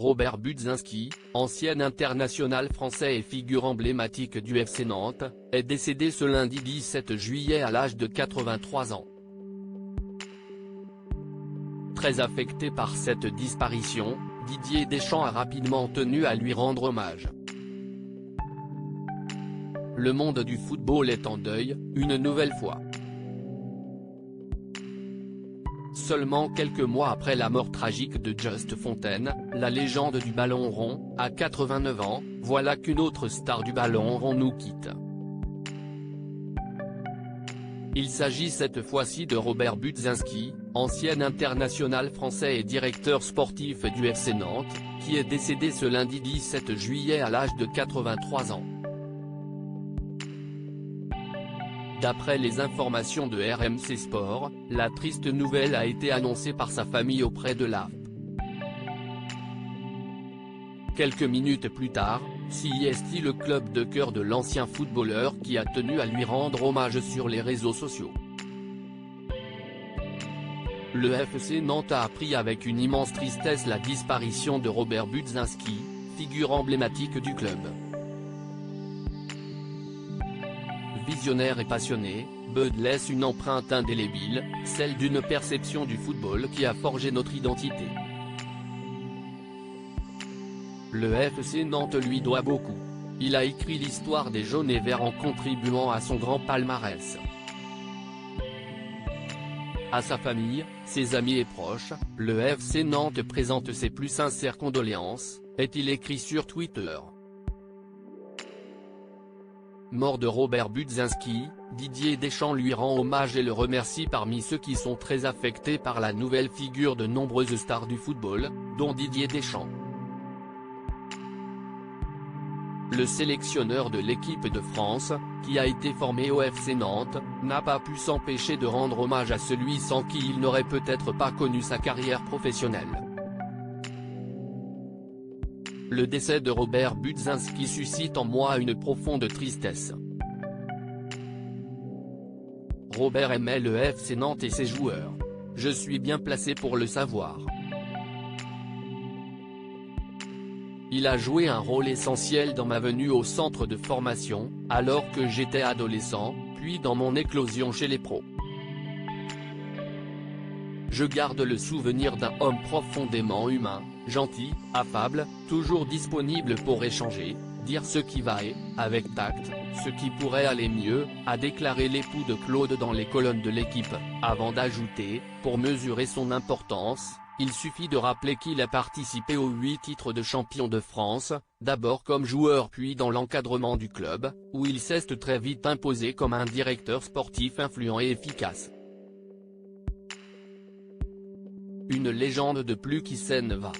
Robert Budzinski, ancien international français et figure emblématique du FC Nantes, est décédé ce lundi 17 juillet à l'âge de 83 ans. Très affecté par cette disparition, Didier Deschamps a rapidement tenu à lui rendre hommage. Le monde du football est en deuil, une nouvelle fois. Seulement quelques mois après la mort tragique de Just Fontaine, la légende du ballon rond, à 89 ans, voilà qu'une autre star du ballon rond nous quitte. Il s'agit cette fois-ci de Robert Budzinski, ancien international français et directeur sportif du FC Nantes, qui est décédé ce lundi 17 juillet à l'âge de 83 ans. D'après les informations de RMC Sport, la triste nouvelle a été annoncée par sa famille auprès de l'AFP. Quelques minutes plus tard, CIST, le club de cœur de l'ancien footballeur, qui a tenu à lui rendre hommage sur les réseaux sociaux. Le FC Nantes a appris avec une immense tristesse la disparition de Robert Budzinski, figure emblématique du club. Visionnaire et passionné, Bud laisse une empreinte indélébile, celle d'une perception du football qui a forgé notre identité. Le FC Nantes lui doit beaucoup. Il a écrit l'histoire des jaunes et verts en contribuant à son grand palmarès. À sa famille, ses amis et proches, le FC Nantes présente ses plus sincères condoléances, est-il écrit sur Twitter. Mort de Robert Budzinski, Didier Deschamps lui rend hommage et le remercie. Parmi ceux qui sont très affectés par la nouvelle figure de nombreuses stars du football, dont Didier Deschamps. Le sélectionneur de l'équipe de France, qui a été formé au FC Nantes, n'a pas pu s'empêcher de rendre hommage à celui sans qui il n'aurait peut-être pas connu sa carrière professionnelle. Le décès de Robert Budzinski suscite en moi une profonde tristesse. Robert aimait le FC Nantes et ses joueurs. Je suis bien placé pour le savoir. Il a joué un rôle essentiel dans ma venue au centre de formation, alors que j'étais adolescent, puis dans mon éclosion chez les pros. Je garde le souvenir d'un homme profondément humain, gentil, affable, toujours disponible pour échanger, dire ce qui va et, avec tact, ce qui pourrait aller mieux, a déclaré l'époux de Claude dans les colonnes de l'équipe, avant d'ajouter, pour mesurer son importance, il suffit de rappeler qu'il a participé aux 8 titres de champion de France, d'abord comme joueur puis dans l'encadrement du club, où il s'est très vite imposé comme un directeur sportif influent et efficace. Une légende de plus qui s'en va.